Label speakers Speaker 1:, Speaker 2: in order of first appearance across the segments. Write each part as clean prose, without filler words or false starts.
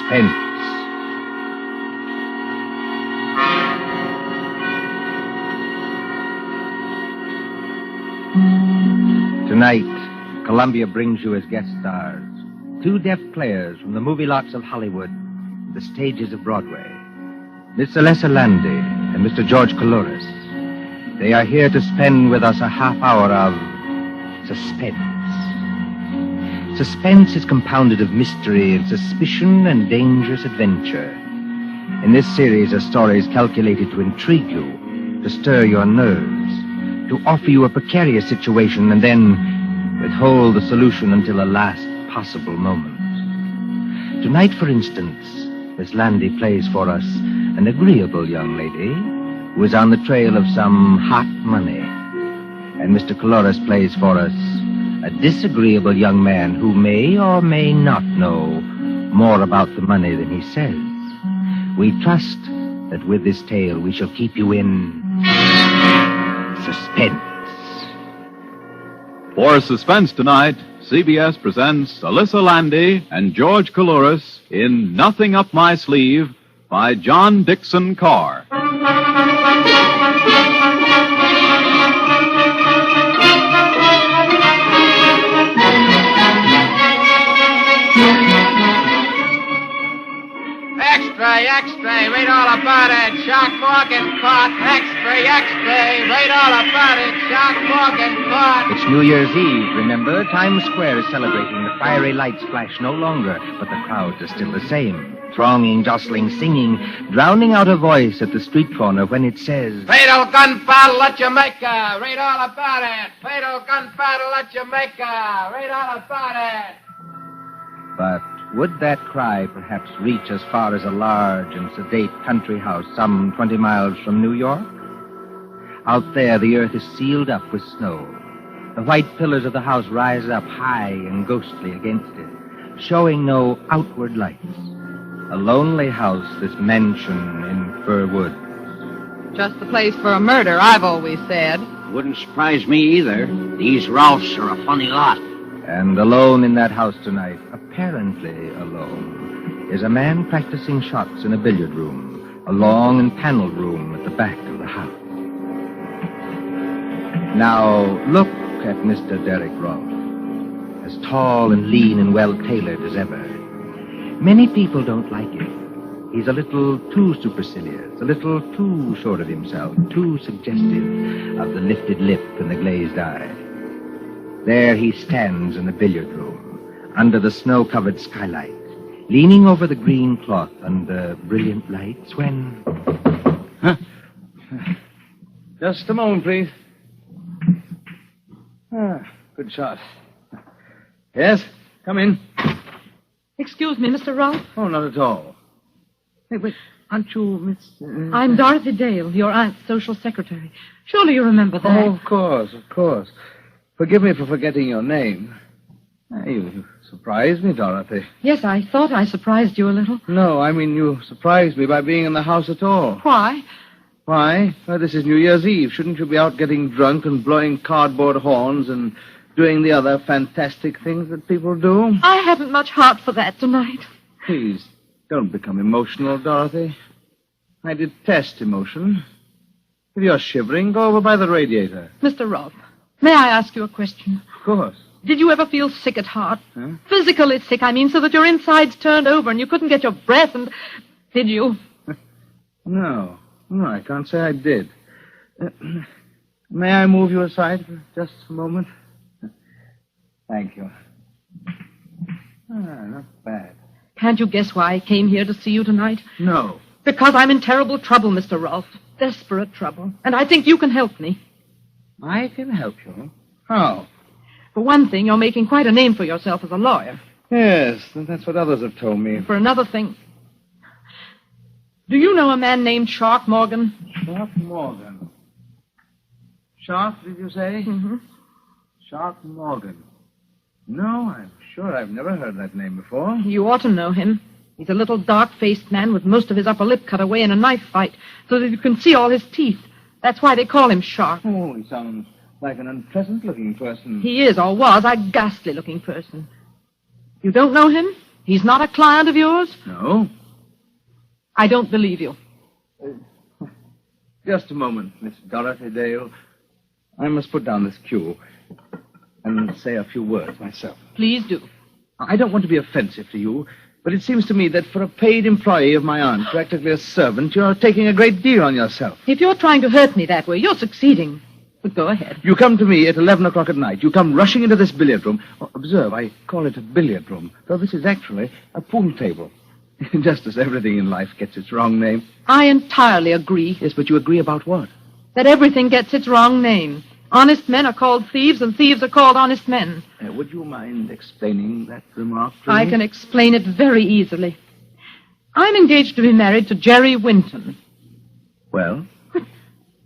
Speaker 1: Suspense. Tonight, Columbia brings you as guest stars two deaf players from the movie lots of Hollywood, the stages of Broadway, Miss Alessa Landy and Mr. George Coulouris. They are here to spend with us a half hour of suspense. Suspense is compounded of mystery and suspicion and dangerous adventure. In this series are stories calculated to intrigue you, to stir your nerves, to offer you a precarious situation and then withhold the solution until the last possible moment. Tonight, for instance, Miss Landy plays for us an agreeable young lady who is on the trail of some hot money. And Mr. Coulouris plays for us a disagreeable young man who may or may not know more about the money than he says. We trust that with this tale we shall keep you in suspense.
Speaker 2: For Suspense tonight, CBS presents Alessa Landy and George Coulouris in Nothing Up My Sleeve by John Dixon Carr.
Speaker 3: Extra, read all about it. Shark Morgan caught. Extra, read all about it. Shark Morgan caught.
Speaker 1: It's New Year's Eve, remember? Times Square is celebrating. The fiery lights flash no longer, but the crowds are still the same. Thronging, jostling, singing, drowning out a voice at the street corner when it says,
Speaker 3: Fatal gun battle at Jamaica. Read all about it. Fatal gun battle at Jamaica. Read all about it.
Speaker 1: But would that cry perhaps reach as far as a large and sedate country house some 20 miles from New York? Out there, the earth is sealed up with snow. The white pillars of the house rise up high and ghostly against it, showing no outward lights. A lonely house, this mansion in Fir Woods.
Speaker 4: Just the place for a murder, I've always said.
Speaker 5: Wouldn't surprise me either. These Ralphs are a funny lot.
Speaker 1: And alone in that house tonight, apparently alone, is a man practicing shots in a billiard room, a long and paneled room at the back of the house. Now, look at Mr. Derek Rolfe, as tall and lean and well-tailored as ever. Many people don't like him. He's a little too supercilious, a little too sure of himself, too suggestive of the lifted lip and the glazed eye. There he stands in the billiard room, under the snow-covered skylight, leaning over the green cloth under brilliant lights when...
Speaker 6: Huh? Just a moment, please. Good shot. Yes, come in.
Speaker 4: Excuse me, Mr. Rolfe.
Speaker 6: Oh, not at all. Wait, aren't you Miss...
Speaker 4: I'm Dorothy Dale, your aunt's social secretary. Surely you remember that.
Speaker 6: Oh, of course. Forgive me for forgetting your name. You surprised me, Dorothy.
Speaker 4: Yes, I thought I surprised you a little.
Speaker 6: No, I mean you surprised me by being in the house at all.
Speaker 4: Why?
Speaker 6: Why? Well, this is New Year's Eve. Shouldn't you be out getting drunk and blowing cardboard horns and doing the other fantastic things that people do?
Speaker 4: I haven't much heart for that tonight.
Speaker 6: Please, don't become emotional, Dorothy. I detest emotion. If you're shivering, go over by the radiator.
Speaker 4: Mr. Rolfe, may I ask you a question?
Speaker 6: Of course.
Speaker 4: Did you ever feel sick at heart?
Speaker 6: Huh?
Speaker 4: Physically sick, I mean, so that your insides turned over and you couldn't get your breath and... Did you?
Speaker 6: No, I can't say I did. May I move you aside for just a moment? Thank you. Not bad.
Speaker 4: Can't you guess why I came here to see you tonight?
Speaker 6: No.
Speaker 4: Because I'm in terrible trouble, Mr. Rolfe. Desperate trouble. And I think you can help me.
Speaker 6: I can help you? How?
Speaker 4: For one thing, you're making quite a name for yourself as a lawyer.
Speaker 6: Yes, that's what others have told me.
Speaker 4: For another thing, do you know a man named Shark Morgan?
Speaker 6: Shark Morgan. Shark, did you say?
Speaker 4: Mm-hmm.
Speaker 6: Shark Morgan. No, I'm sure I've never heard that name before.
Speaker 4: You ought to know him. He's a little dark-faced man with most of his upper lip cut away in a knife fight, so that you can see all his teeth. That's why they call him Shark.
Speaker 6: Oh, he sounds like an unpleasant-looking person.
Speaker 4: He is, or was, a ghastly-looking person. You don't know him? He's not a client of yours?
Speaker 6: No.
Speaker 4: I don't believe you.
Speaker 6: Just a moment, Miss Dorothy Dale. I must put down this cue and say a few words myself.
Speaker 4: Please do.
Speaker 6: I don't want to be offensive to you, but it seems to me that for a paid employee of my aunt, practically a servant, you're taking a great deal on yourself.
Speaker 4: If you're trying to hurt me that way, you're succeeding. But go ahead.
Speaker 6: You come to me at 11 o'clock at night. You come rushing into this billiard room. Oh, observe, I call it a billiard room, though this is actually a pool table. Just as everything in life gets its wrong name.
Speaker 4: I entirely agree.
Speaker 6: Yes, but you agree about what?
Speaker 4: That everything gets its wrong name. Honest men are called thieves, and thieves are called honest men.
Speaker 6: Would you mind explaining that remark to me?
Speaker 4: I can explain it very easily. I'm engaged to be married to Jerry Winton.
Speaker 6: Well?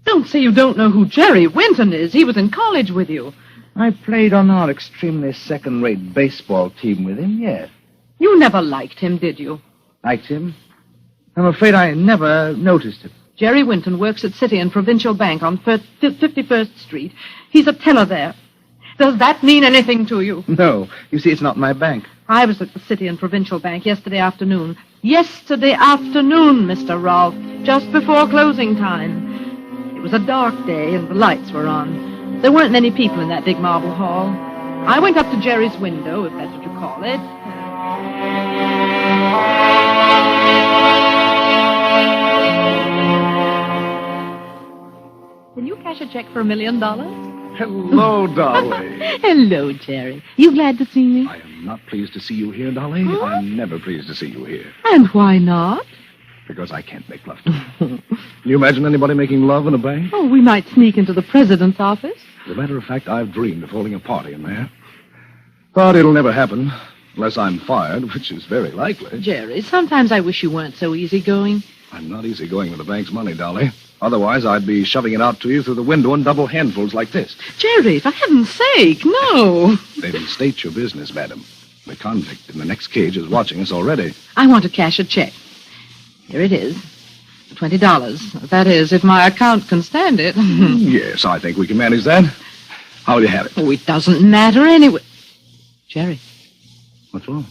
Speaker 4: Don't say you don't know who Jerry Winton is. He was in college with you.
Speaker 6: I played on our extremely second-rate baseball team with him, yes.
Speaker 4: You never liked him, did you?
Speaker 6: Liked him? I'm afraid I never noticed him.
Speaker 4: Jerry Winton works at City and Provincial Bank on 51st Street. He's a teller there. Does that mean anything to you?
Speaker 6: No. You see, it's not my bank.
Speaker 4: I was at the City and Provincial Bank yesterday afternoon. Yesterday afternoon, Mr. Rolfe, just before closing time. It was a dark day and the lights were on. There weren't many people in that big marble hall. I went up to Jerry's window, if that's what you call it. Can you cash a check for $1 million?
Speaker 7: Hello, Dolly.
Speaker 4: Hello, Jerry. You glad to see me?
Speaker 7: I am not pleased to see you here, Dolly. I'm never pleased to see you here.
Speaker 4: And why not?
Speaker 7: Because I can't make love to you. Can you imagine anybody making love in a bank?
Speaker 4: Oh, we might sneak into the president's office.
Speaker 7: As a matter of fact, I've dreamed of holding a party in there. But it'll never happen, unless I'm fired, which is very likely.
Speaker 4: Jerry, sometimes I wish you weren't so easygoing.
Speaker 7: I'm not easygoing with the bank's money, Dolly. Otherwise, I'd be shoving it out to you through the window in double handfuls like this.
Speaker 4: Jerry, for heaven's sake, no.
Speaker 7: Then state your business, madam. The convict in the next cage is watching us already.
Speaker 4: I want to cash a check. Here it is. $20. That is, if my account can stand it.
Speaker 7: Yes, I think we can manage that. How'll you have it?
Speaker 4: Oh, it doesn't matter anyway. Jerry,
Speaker 7: What's wrong?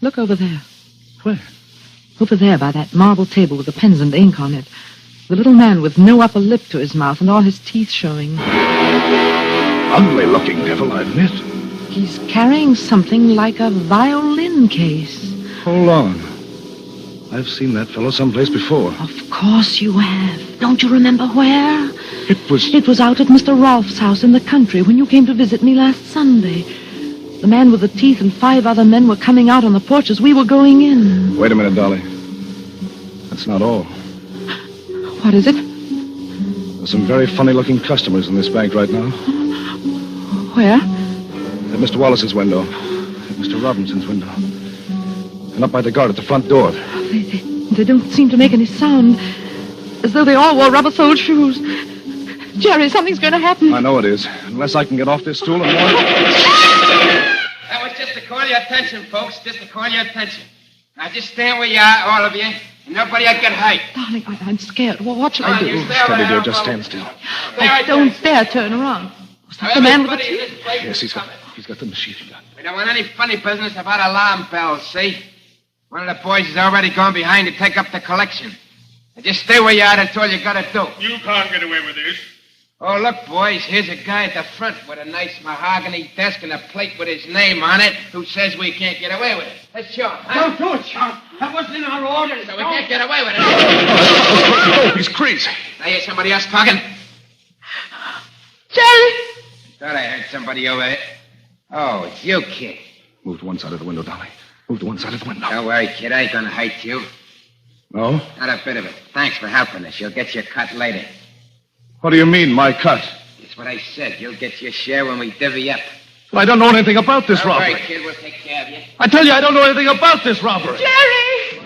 Speaker 4: look over there.
Speaker 7: Where?
Speaker 4: Over there by that marble table with the pens and ink on it. The little man with no upper lip to his mouth and all his teeth showing.
Speaker 7: Ugly-looking devil, I admit.
Speaker 4: He's carrying something like a violin case.
Speaker 7: Hold on. I've seen that fellow someplace before.
Speaker 4: Of course you have. Don't you remember where?
Speaker 7: It was...
Speaker 4: It was out at Mr. Rolfe's house in the country when you came to visit me last Sunday. The man with the teeth and 5 other men were coming out on the porch as we were going in.
Speaker 7: Wait a minute, Dolly. That's not all.
Speaker 4: What is it?
Speaker 7: There's some very funny-looking customers in this bank right now.
Speaker 4: Where?
Speaker 7: At Mr. Wallace's window. At Mr. Robinson's window. And up by the guard at the front door.
Speaker 4: They don't seem to make any sound. As though they all wore rubber-soled shoes. Jerry, something's going to happen.
Speaker 7: I know it is. Unless I can get off this stool and warn...
Speaker 3: That was just to call your attention, folks. Just to call your attention. Now, just stand where you are, all of you. And nobody will get hurt.
Speaker 4: Darling, I'm scared. Well, what shall I do?
Speaker 7: Steady, dear. Just stand still.
Speaker 4: I don't dare turn around. Was that the man with the teeth?
Speaker 7: Yes, he's got the machine gun.
Speaker 3: We don't want any funny business about alarm bells, see? One of the boys has already gone behind to take up the collection. Now just stay where you are. That's all you got to do.
Speaker 8: You can't get away with this.
Speaker 3: Oh, look, boys, here's a guy at the front with a nice mahogany desk and a plate with his name on it who says we can't get away with it. That's Sean. Huh?
Speaker 8: Don't do it, Sean. That wasn't in our orders.
Speaker 3: So we can't get away with it.
Speaker 7: Oh, he's crazy.
Speaker 3: I hear somebody else talking.
Speaker 4: Jerry!
Speaker 3: Thought I heard somebody over there. Oh, it's you, kid.
Speaker 7: Move to one side of the window, Dolly. Move to one side of the window.
Speaker 3: Don't worry, kid. I ain't gonna hurt you.
Speaker 7: No?
Speaker 3: Not a bit of it. Thanks for helping us. You'll get your cut later.
Speaker 7: What do you mean, my cut?
Speaker 3: That's what I said. You'll get your share when we divvy up.
Speaker 7: Well, I don't know anything about this
Speaker 3: Don't
Speaker 7: robbery.
Speaker 3: worry, kid. We'll take care of you.
Speaker 7: I tell you, I don't know anything about this robbery.
Speaker 4: Jerry!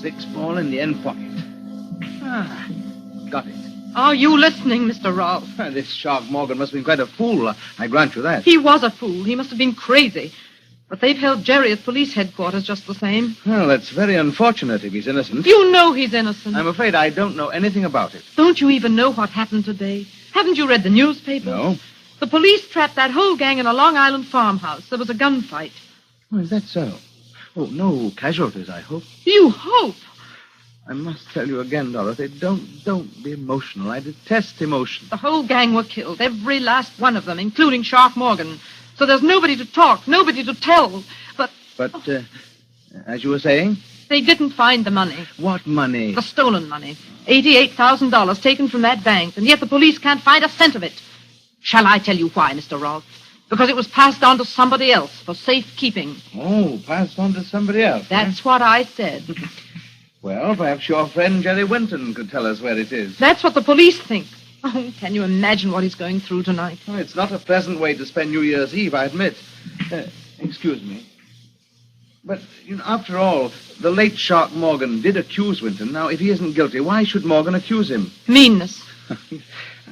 Speaker 6: $6 in the end pocket. Got it.
Speaker 4: Are you listening, Mr. Rolfe?
Speaker 6: This Shark Morgan must have been quite a fool. I grant you that.
Speaker 4: He was a fool. He must have been crazy. But they've held Jerry at police headquarters just the same.
Speaker 6: Well, that's very unfortunate if he's innocent.
Speaker 4: You know he's innocent.
Speaker 6: I'm afraid I don't know anything about it.
Speaker 4: Don't you even know what happened today? Haven't you read the newspapers?
Speaker 6: No.
Speaker 4: The police trapped that whole gang in a Long Island farmhouse. There was a gunfight.
Speaker 6: Oh, is that so? Oh, no casualties, I hope.
Speaker 4: You hope?
Speaker 6: I must tell you again, Dorothy, don't be emotional. I detest emotion.
Speaker 4: The whole gang were killed, every last one of them, including Shark Morgan. So there's nobody to talk, nobody to tell. But,
Speaker 6: as you were saying?
Speaker 4: They didn't find the money.
Speaker 6: What money?
Speaker 4: The stolen money. $88,000 taken from that bank, and yet the police can't find a cent of it. Shall I tell you why, Mr. Rolfe? Because it was passed on to somebody else for safekeeping.
Speaker 6: Oh, passed on to somebody else.
Speaker 4: That's what I said.
Speaker 6: Well, perhaps your friend Jerry Winton could tell us where it is.
Speaker 4: That's what the police think. Oh, can you imagine what he's going through tonight?
Speaker 6: Oh, it's not a pleasant way to spend New Year's Eve, I admit. Excuse me. But, after all, the late Shark Morgan did accuse Winton. Now, if he isn't guilty, why should Morgan accuse him?
Speaker 4: Meanness.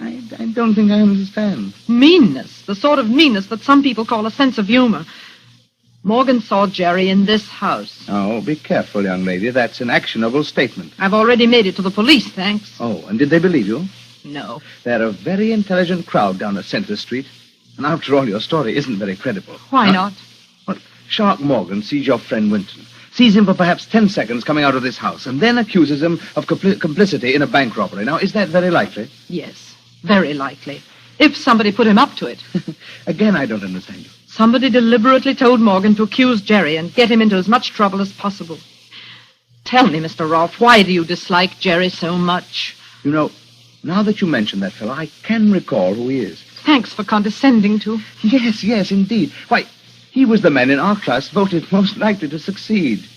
Speaker 6: I don't think I understand.
Speaker 4: Meanness. The sort of meanness that some people call a sense of humor. Morgan saw Jerry in this house.
Speaker 6: Oh, be careful, young lady. That's an actionable statement.
Speaker 4: I've already made it to the police, thanks.
Speaker 6: Oh, and did they believe you?
Speaker 4: No.
Speaker 6: They're a very intelligent crowd down at Center Street. And after all, your story isn't very credible.
Speaker 4: Why not?
Speaker 6: Well, Shark Morgan sees your friend Winton. Sees him for perhaps 10 seconds coming out of this house, and then accuses him of complicity in a bank robbery. Now, is that very likely?
Speaker 4: Yes, very likely. If somebody put him up to it.
Speaker 6: Again, I don't understand you.
Speaker 4: Somebody deliberately told Morgan to accuse Jerry and get him into as much trouble as possible. Tell me, Mr. Rolfe, why do you dislike Jerry so much?
Speaker 6: Now that you mention that fellow, I can recall who he is.
Speaker 4: Thanks for condescending to.
Speaker 6: Yes, indeed. Why, he was the man in our class voted most likely to succeed.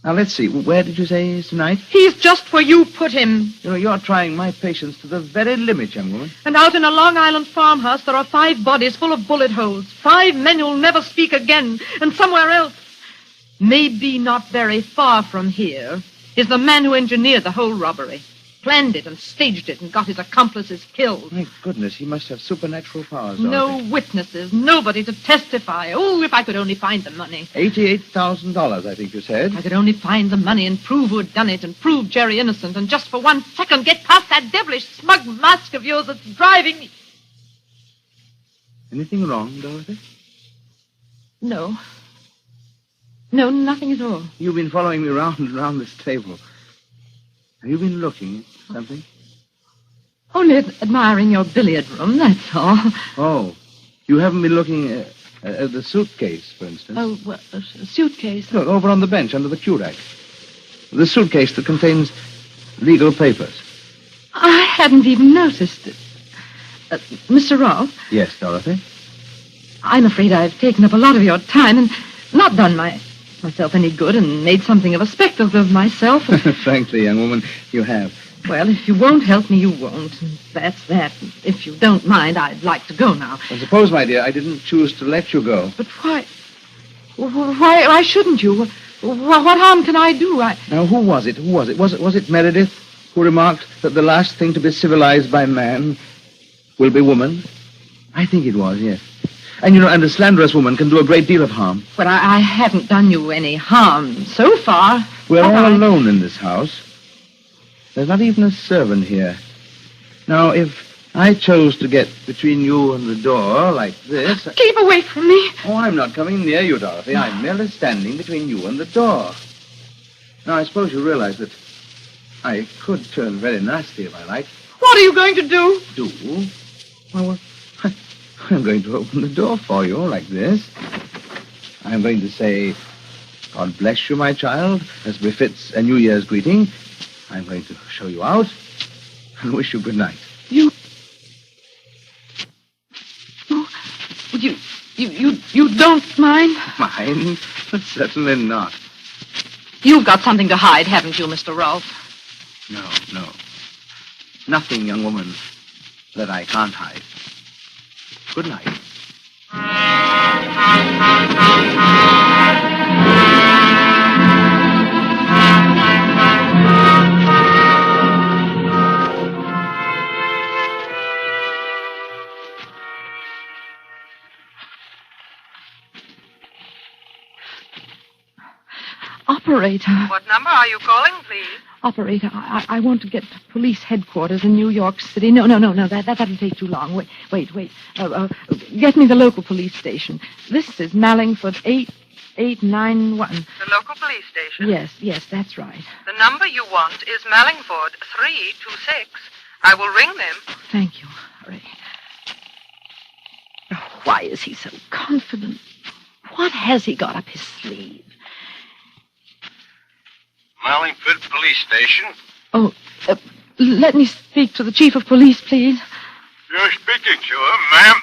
Speaker 6: Now, let's see. Where did you say he is tonight?
Speaker 4: He's just where you put him.
Speaker 6: You're trying my patience to the very limit, young woman.
Speaker 4: And out in a Long Island farmhouse, there are 5 bodies full of bullet holes. 5 men who'll never speak again. And somewhere else, maybe not very far from here, is the man who engineered the whole robbery. Planned it and staged it and got his accomplices killed.
Speaker 6: My goodness, he must have supernatural powers.
Speaker 4: No
Speaker 6: Dorothy.
Speaker 4: witnesses, nobody to testify. Oh, if I could only find the money.
Speaker 6: $88,000, I think you said.
Speaker 4: I could only find the money and prove who had done it and prove Jerry innocent and just for 1 second get past that devilish smug mask of yours that's driving me.
Speaker 6: Anything wrong, Dorothy?
Speaker 4: No. No, nothing at all.
Speaker 6: You've been following me round and round this table. Have you been looking at something?
Speaker 4: Only admiring your billiard room, that's all.
Speaker 6: Oh, you haven't been looking at the suitcase, for instance?
Speaker 4: Oh, well, a suitcase.
Speaker 6: Look, over on the bench under the cue rack. The suitcase that contains legal papers.
Speaker 4: I hadn't even noticed it. Mr. Rolfe?
Speaker 6: Yes, Dorothy?
Speaker 4: I'm afraid I've taken up a lot of your time and not done myself any good and made something of a spectacle of myself.
Speaker 6: Frankly, young woman, you have.
Speaker 4: Well, if you won't help me, you won't. And that's that. If you don't mind, I'd like to go now.
Speaker 6: I suppose, my dear, I didn't choose to let you go.
Speaker 4: But why? Why shouldn't you? What harm can I do?
Speaker 6: Now, who was it? Was it Meredith who remarked that the last thing to be civilized by man will be woman? I think it was, yes. And, and a slanderous woman can do a great deal of harm.
Speaker 4: But I haven't done you any harm so far.
Speaker 6: We're all alone in this house. There's not even a servant here. Now, if I chose to get between you and the door like this...
Speaker 4: Keep away from me.
Speaker 6: Oh, I'm not coming near you, Dorothy. I'm merely standing between you and the door. Now, I suppose you realize that I could turn very nasty if I like.
Speaker 4: What are you going to do?
Speaker 6: Do? Well, I'm going to open the door for you like this. I'm going to say, God bless you, my child, as befits a New Year's greeting. I'm going to show you out and wish you good night.
Speaker 4: You don't mind?
Speaker 6: Mind? Certainly not.
Speaker 4: You've got something to hide, haven't you, Mr. Rolfe?
Speaker 6: No. Nothing, young woman, that I can't hide. Good night.
Speaker 4: Operator.
Speaker 9: What number are you calling, please?
Speaker 4: Operator, I want to get to police headquarters in New York City. No. That'll take too long. Wait. Get me the local police station. This is Mallingford 8891.
Speaker 9: The local police station?
Speaker 4: Yes, that's right.
Speaker 9: The number you want is Mallingford 326. I will ring them.
Speaker 4: Thank you. Hurry. Oh, why is he so confident? What has he got up his sleeve?
Speaker 8: Mallingford Police Station.
Speaker 4: Oh, let me speak to the chief of police, please.
Speaker 8: You're speaking to him, ma'am.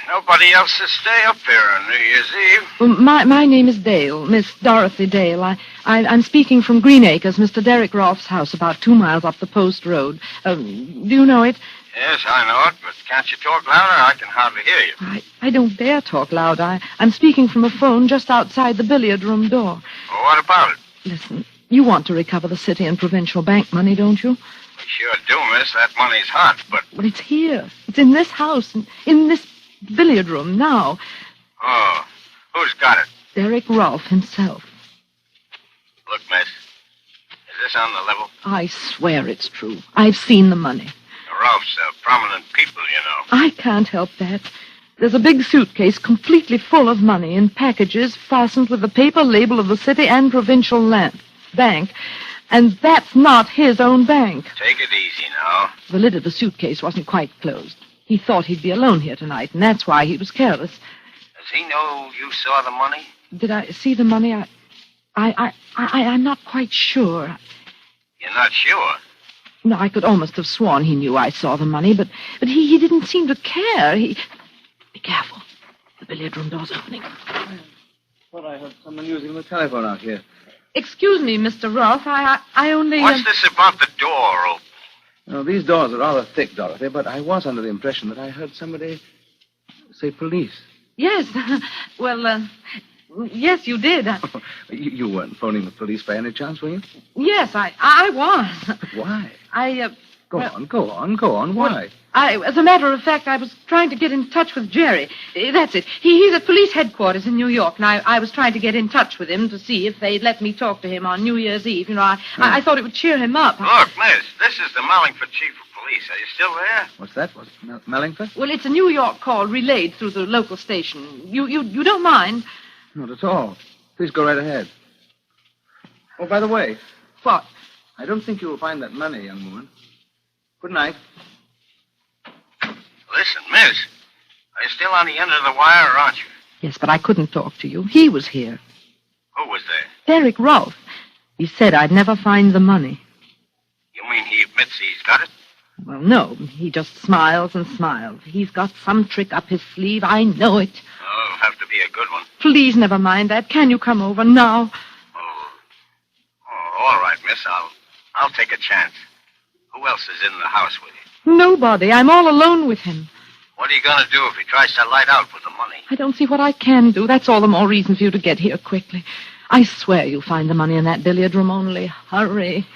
Speaker 8: Nobody else will stay up here on New Year's Eve.
Speaker 4: Well, my name is Dale, Miss Dorothy Dale. I'm speaking from Green Acres, Mr. Derek Rolfe's house, about 2 miles up the post road. Do you know it?
Speaker 8: Yes, I know it, but can't you talk louder? I can hardly hear you.
Speaker 4: I don't dare talk loud. I'm speaking from a phone just outside the billiard room door.
Speaker 8: Well, what about it?
Speaker 4: Listen, you want to recover the city and provincial bank money, don't you?
Speaker 8: We sure do, miss. That money's hot, but...
Speaker 4: Well, it's here. It's in this house, in this billiard room now.
Speaker 8: Oh, who's got it?
Speaker 4: Derek Rolfe himself.
Speaker 8: Look, miss, is this on the level?
Speaker 4: I swear it's true. I've seen the money.
Speaker 8: The Ralphs are prominent people, you know.
Speaker 4: I can't help that. There's a big suitcase completely full of money in packages fastened with the paper label of the city and provincial bank. And that's not his own bank.
Speaker 8: Take it easy now.
Speaker 4: The lid of the suitcase wasn't quite closed. He thought he'd be alone here tonight, and that's why he was careless.
Speaker 8: Does he know you saw the money?
Speaker 4: Did I see the money? I'm not quite sure.
Speaker 8: You're not sure?
Speaker 4: No, I could almost have sworn he knew I saw the money, but he didn't seem to care. Be careful. The billiard room door's opening.
Speaker 6: Thought I heard someone using the telephone out here.
Speaker 4: Excuse me, Mr. Rolfe. I only...
Speaker 8: What's this about the door open?
Speaker 6: No, these doors are rather thick, Dorothy, but I was under the impression that I heard somebody say police.
Speaker 4: Yes. Well, yes, you did.
Speaker 6: You weren't phoning the police by any chance, were you?
Speaker 4: Yes, I was.
Speaker 6: But why? Go on. Why?
Speaker 4: As a matter of fact, I was trying to get in touch with Jerry. That's it. He's at police headquarters in New York, and I was trying to get in touch with him to see if they'd let me talk to him on New Year's Eve. You know, I thought it would cheer him up.
Speaker 8: Look, miss, this is the Mallingford chief of police. Are you still there?
Speaker 6: What's that? Mallingford?
Speaker 4: Well, it's a New York call relayed through the local station. You don't mind?
Speaker 6: Not at all. Please go right ahead. Oh, by the way.
Speaker 4: What?
Speaker 6: I don't think you will find that money, young woman. Good night.
Speaker 8: Listen, miss, are you still on the end of the wire, or aren't you?
Speaker 4: Yes, but I couldn't talk to you. He was here.
Speaker 8: Who was there?
Speaker 4: Derek Rolfe. He said I'd never find the money.
Speaker 8: You mean he admits he's got it?
Speaker 4: Well, no. He just smiles and smiles. He's got some trick up his sleeve. I know it.
Speaker 8: Oh, it'll have to be a good one.
Speaker 4: Please never mind that. Can you come over now?
Speaker 8: Oh, all right, miss. I'll take a chance. Who else is in the house with you?
Speaker 4: Nobody. I'm all alone with him.
Speaker 8: What are you going to do if he tries to light out with the money?
Speaker 4: I don't see what I can do. That's all the more reason for you to get here quickly. I swear you'll find the money in that billiard room. Only hurry.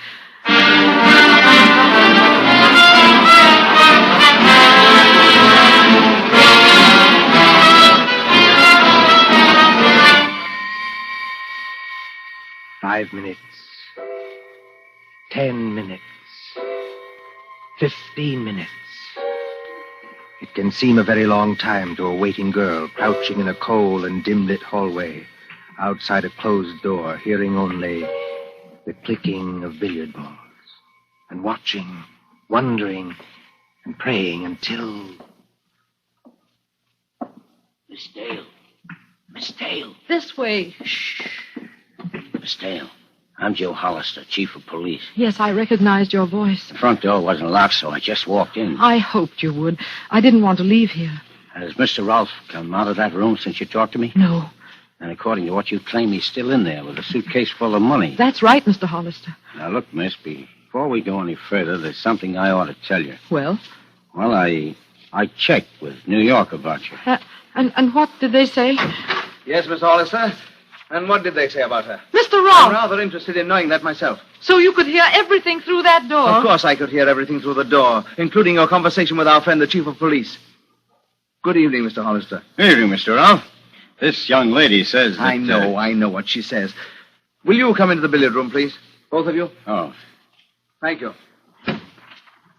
Speaker 1: Five minutes. 10 minutes. 15 minutes. It can seem a very long time to a waiting girl crouching in a cold and dim-lit hallway outside a closed door, hearing only the clicking of billiard balls and watching, wondering, and praying until...
Speaker 5: Miss Dale. Miss Dale.
Speaker 4: This way. Shh.
Speaker 5: Miss Dale. I'm Joe Hollister, chief of police.
Speaker 4: Yes, I recognized your voice.
Speaker 5: The front door wasn't locked, so I just walked in.
Speaker 4: I hoped you would. I didn't want to leave here.
Speaker 5: Has Mr. Rolfe come out of that room since you talked to me?
Speaker 4: No.
Speaker 5: And according to what you claim, he's still in there with a suitcase full of money.
Speaker 4: That's right, Mr. Hollister.
Speaker 5: Now, look, miss, before we go any further, there's something I ought to tell you.
Speaker 4: Well?
Speaker 5: Well, I checked with New York about you.
Speaker 4: And what did they say?
Speaker 6: Yes, Miss Hollister. And what did they say about her?
Speaker 4: Mr.
Speaker 6: I'm
Speaker 4: Rolfe!
Speaker 6: rather interested in knowing that myself.
Speaker 4: So you could hear everything through that door?
Speaker 6: Of course I could hear everything through the door, including your conversation with our friend, the chief of police. Good evening, Mr. Hollister.
Speaker 2: Good evening, Mr. Rolfe. This young lady says that...
Speaker 6: I know what she says. Will you come into the billiard room, please? Both of you?
Speaker 5: Oh.
Speaker 6: Thank you.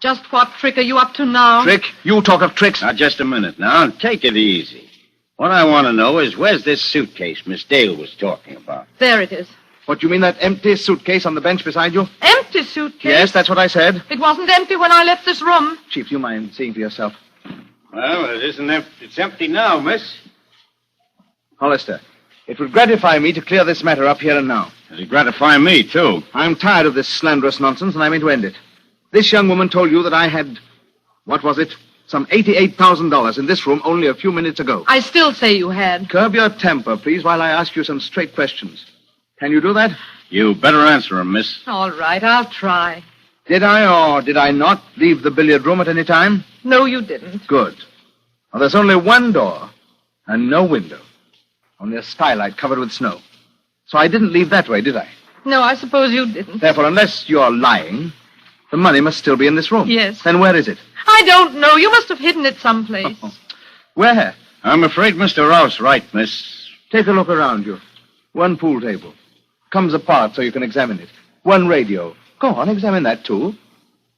Speaker 4: Just what trick are you up to now?
Speaker 6: Trick? You talk of tricks.
Speaker 5: Now, just a minute now. Take it easy. What I want to know is where's this suitcase Miss Dale was talking about?
Speaker 4: There it is.
Speaker 6: What, you mean that empty suitcase on the bench beside you?
Speaker 4: Empty suitcase?
Speaker 6: Yes, that's what I said.
Speaker 4: It wasn't empty when I left this room.
Speaker 6: Chief, do you mind seeing for yourself?
Speaker 5: Well, it isn't empty. It's empty now, miss.
Speaker 6: Hollister, it would gratify me to clear this matter up here and now.
Speaker 5: It'll gratify me, too.
Speaker 6: I'm tired of this slanderous nonsense, and I mean to end it. This young woman told you that I had, what was it? Some $88,000 in this room only a few minutes ago.
Speaker 4: I still say you had.
Speaker 6: Curb your temper, please, while I ask you some straight questions. Can you do that?
Speaker 5: You better answer him, miss.
Speaker 4: All right, I'll try.
Speaker 6: Did I or did I not leave the billiard room at any time?
Speaker 4: No, you didn't.
Speaker 6: Good. Well, there's only one door and no window. Only a skylight covered with snow. So I didn't leave that way, did I?
Speaker 4: No, I suppose you didn't.
Speaker 6: Therefore, unless you're lying, the money must still be in this room.
Speaker 4: Yes.
Speaker 6: Then where is it?
Speaker 4: I don't know. You must have hidden it someplace.
Speaker 6: Where?
Speaker 5: I'm afraid Mr. Rouse right, miss.
Speaker 6: Take a look around you. One pool table. Comes apart so you can examine it. One radio. Go on, examine that, too.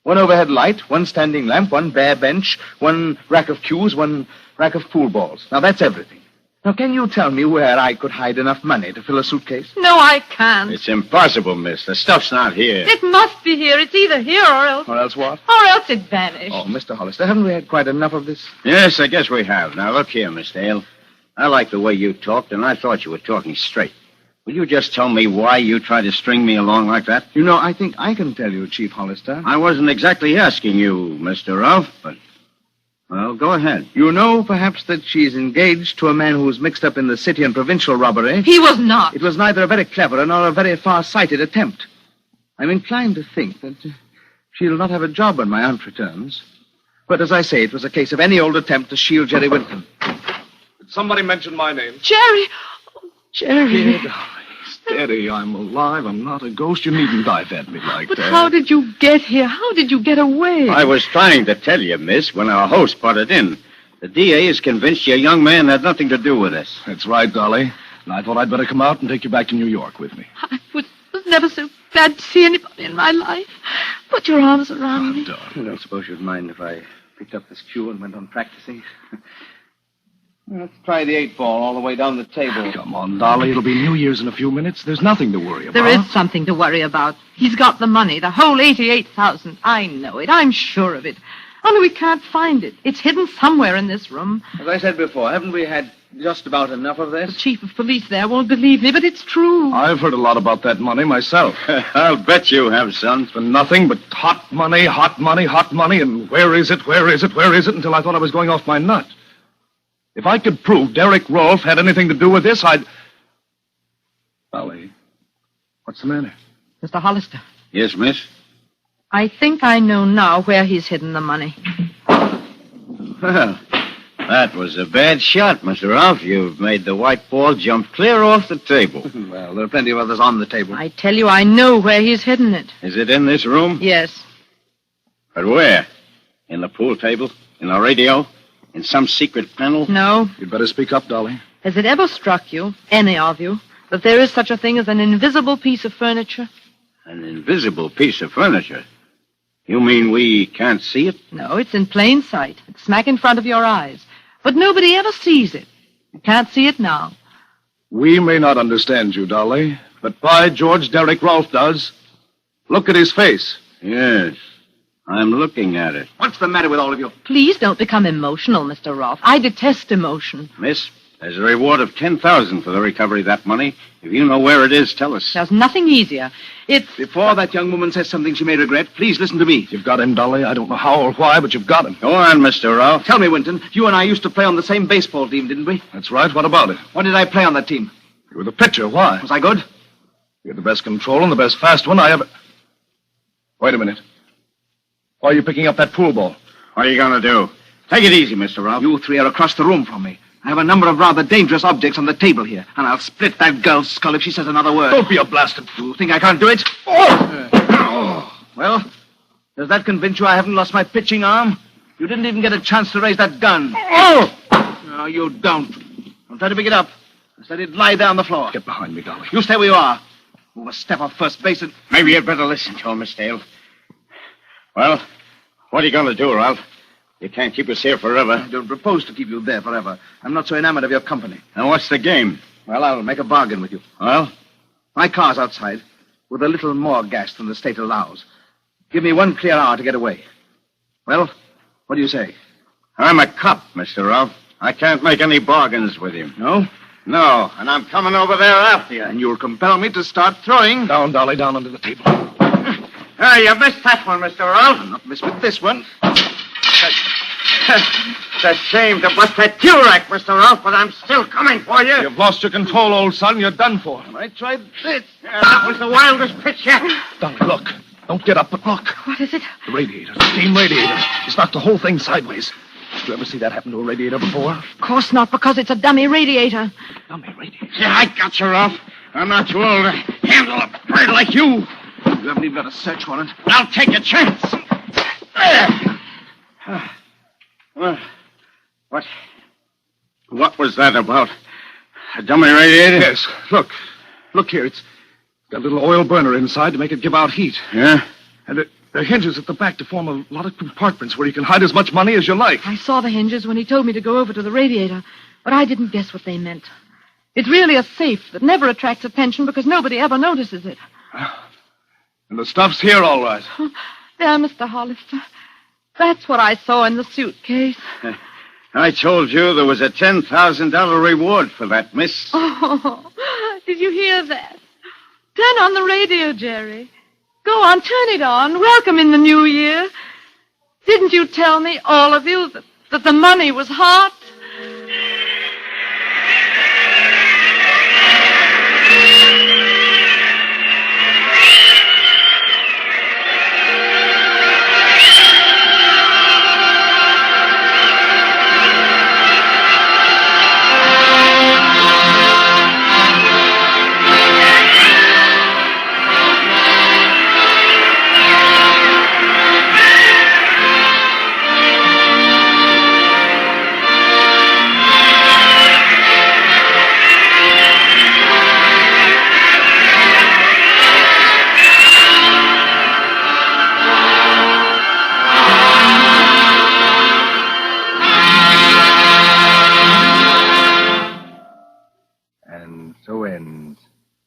Speaker 6: One overhead light, one standing lamp, one bare bench, one rack of cues, one rack of pool balls. Now, that's everything. Now, can you tell me where I could hide enough money to fill a suitcase?
Speaker 4: No, I can't.
Speaker 5: It's impossible, miss. The stuff's not here.
Speaker 4: It must be here. It's either here or else...
Speaker 6: Or else what?
Speaker 4: Or else it vanished.
Speaker 6: Oh, Mr. Hollister, haven't we had quite enough of this?
Speaker 5: Yes, I guess we have. Now, look here, Miss Dale. I like the way you talked, and I thought you were talking straight. Will you just tell me why you tried to string me along like that?
Speaker 6: You know, I think I can tell you, Chief Hollister.
Speaker 5: I wasn't exactly asking you, Mr. Ralph, but... Well, go ahead.
Speaker 6: You know, perhaps, that she's engaged to a man who's mixed up in the city and provincial robbery.
Speaker 4: He was not.
Speaker 6: It was neither a very clever nor a very far-sighted attempt. I'm inclined to think that she'll not have a job when my aunt returns. But as I say, it was a case of any old attempt to shield Jerry Winton.
Speaker 7: Did somebody mention my name?
Speaker 4: Jerry! Oh, Jerry.
Speaker 7: Kid, steady. I'm alive. I'm not a ghost. You needn't dive at me like
Speaker 4: But
Speaker 7: that.
Speaker 4: how did you get here? How did you get away?
Speaker 5: I was trying to tell you, miss, when our host butted in. The DA is convinced your young man had nothing to do with this.
Speaker 7: That's right, Dolly. And I thought I'd better come out and take you back to New York with me.
Speaker 4: I was never so glad to see anybody in my life. Put your arms around me.
Speaker 7: Dolly.
Speaker 6: I don't suppose you'd mind if I picked up this cue and went on practicing. Let's try the 8-ball all the way down the table.
Speaker 7: Come on, Dolly. It'll be New Year's in a few minutes. There's nothing to worry about.
Speaker 4: There is something to worry about. He's got the money, the whole $88,000. I know it. I'm sure of it. Only we can't find it. It's hidden somewhere in this room.
Speaker 6: As I said before, haven't we had just about enough of
Speaker 4: The
Speaker 6: this?
Speaker 4: chief of police there won't believe me, but it's true.
Speaker 7: I've heard a lot about that money myself.
Speaker 5: I'll bet you have, son.
Speaker 7: It's been nothing but hot money, hot money, hot money, and where is it, where is it, where is it, until I thought I was going off my nut. If I could prove Derek Rolfe had anything to do with this, I'd... Dolly, what's the matter?
Speaker 4: Mr. Hollister,
Speaker 5: Yes, miss?
Speaker 4: I think I know now where he's hidden the money.
Speaker 5: Well, that was a bad shot, Mr. Ralph. You've made the white ball jump clear off the table.
Speaker 6: Well, there are plenty of others on the table.
Speaker 4: I tell you, I know where he's hidden it.
Speaker 5: Is it in this room?
Speaker 4: Yes.
Speaker 5: But where? In the pool table? In the radio? In some secret panel?
Speaker 4: No.
Speaker 7: You'd better speak up, Dolly.
Speaker 4: Has it ever struck you, any of you, that there is such a thing as an invisible piece of furniture?
Speaker 5: An invisible piece of furniture? You mean we can't see it?
Speaker 4: No, it's in plain sight. It's smack in front of your eyes. But nobody ever sees it. You can't see it now.
Speaker 7: We may not understand you, Dolly, but by George, Derek Rolfe does. Look at his face.
Speaker 5: Yes. I'm looking at it.
Speaker 6: What's the matter with all of you?
Speaker 4: Please don't become emotional, Mr. Rolfe. I detest emotion.
Speaker 5: Miss, there's a reward of $10,000 for the recovery of that money. If you know where it is, tell us.
Speaker 4: There's nothing easier. It's...
Speaker 6: Before that young woman says something she may regret, please listen to me.
Speaker 7: You've got him, Dolly. I don't know how or why, but you've got him.
Speaker 5: Go on, Mr. Ralph.
Speaker 6: Tell me, Winton, you and I used to play on the same baseball team, didn't we?
Speaker 7: That's right. What about it?
Speaker 6: What did I play on that team?
Speaker 7: You were the pitcher. Why?
Speaker 6: Was I good?
Speaker 7: You're the best control and the best fast one I ever... Wait a minute. Why are you picking up that pool ball?
Speaker 5: What are you going to do? Take it easy, Mr. Ralph.
Speaker 6: You three are across the room from me. I have a number of rather dangerous objects on the table here, and I'll split that girl's skull if she says another word.
Speaker 7: Don't be a blasted fool.
Speaker 6: You think I can't do it? Well, does that convince you I haven't lost my pitching arm? You didn't even get a chance to raise that gun. No, you don't. Don't try to pick it up. Just let it lie there on the floor.
Speaker 7: Get behind me, Dolly.
Speaker 6: You stay where you are. Move a step off first base and...
Speaker 5: Maybe you'd better listen to him, Miss Dale. Well, what are you going to do, Ralph? You can't keep us here forever.
Speaker 6: I don't propose to keep you there forever. I'm not so enamored of your company.
Speaker 5: Now, what's the game?
Speaker 6: Well, I'll make a bargain with you.
Speaker 5: Well?
Speaker 6: My car's outside, with a little more gas than the state allows. Give me 1 clear hour to get away. Well, what do you say?
Speaker 5: I'm a cop, Mr. Ralph. I can't make any bargains with you.
Speaker 6: No?
Speaker 5: No, and I'm coming over there after you.
Speaker 6: And you'll compel me to start throwing.
Speaker 7: Down, Dolly, down under the table.
Speaker 5: You missed that one, Mr. Ralph.
Speaker 6: I'll not miss with this one.
Speaker 5: It's a shame to bust that fuel rack, Mr. Ralph, but I'm still coming for you.
Speaker 7: You've lost your control, old son. You're done for.
Speaker 6: I tried this.
Speaker 5: That was the wildest pitch yet.
Speaker 7: Dolly, look. Don't get up, but look.
Speaker 4: What is it?
Speaker 7: The radiator, the steam radiator. It's knocked the whole thing sideways. Did you ever see that happen to a radiator before?
Speaker 4: Of course not, because it's a dummy radiator.
Speaker 7: Dummy radiator.
Speaker 5: Yeah, I got you, Ralph. I'm not too old to handle a bird like you.
Speaker 6: You haven't even got a search warrant.
Speaker 5: I'll take a chance. Well, what was that about? A dummy radiator?
Speaker 7: Yes. Look. Look here. It's got a little oil burner inside to make it give out heat.
Speaker 5: Yeah?
Speaker 7: And there are hinges at the back to form a lot of compartments where you can hide as much money as you like.
Speaker 4: I saw the hinges when he told me to go over to the radiator, but I didn't guess what they meant. It's really a safe that never attracts attention because nobody ever notices it.
Speaker 7: And the stuff's here, all right.
Speaker 4: There, Mr. Hollister. That's what I saw in the suitcase.
Speaker 5: I told you there was a $10,000 reward for that, miss.
Speaker 4: Oh, did you hear that? Turn on the radio, Jerry. Go on, turn it on. Welcome in the new year. Didn't you tell me, all of you, that the money was hot?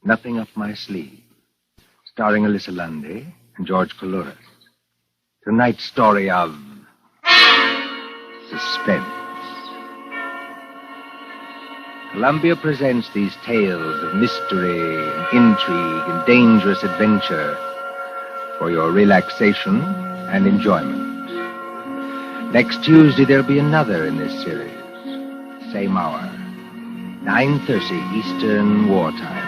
Speaker 1: Nothing Up My Sleeve, starring Alyssa Lundy and George Coulouris. Tonight's story of Suspense. Columbia presents these tales of mystery and intrigue and dangerous adventure for your relaxation and enjoyment. Next Tuesday, there'll be another in this series. Same hour, 9:30 Eastern Wartime.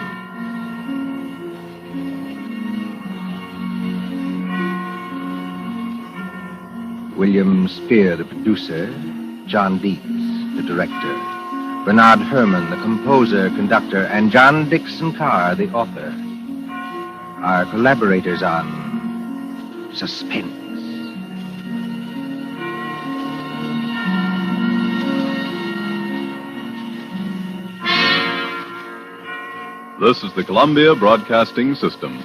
Speaker 1: William Spear, the producer, John Dietz, the director, Bernard Herrmann, the composer, conductor, and John Dixon Carr, the author, are collaborators on Suspense.
Speaker 2: This is the Columbia Broadcasting System.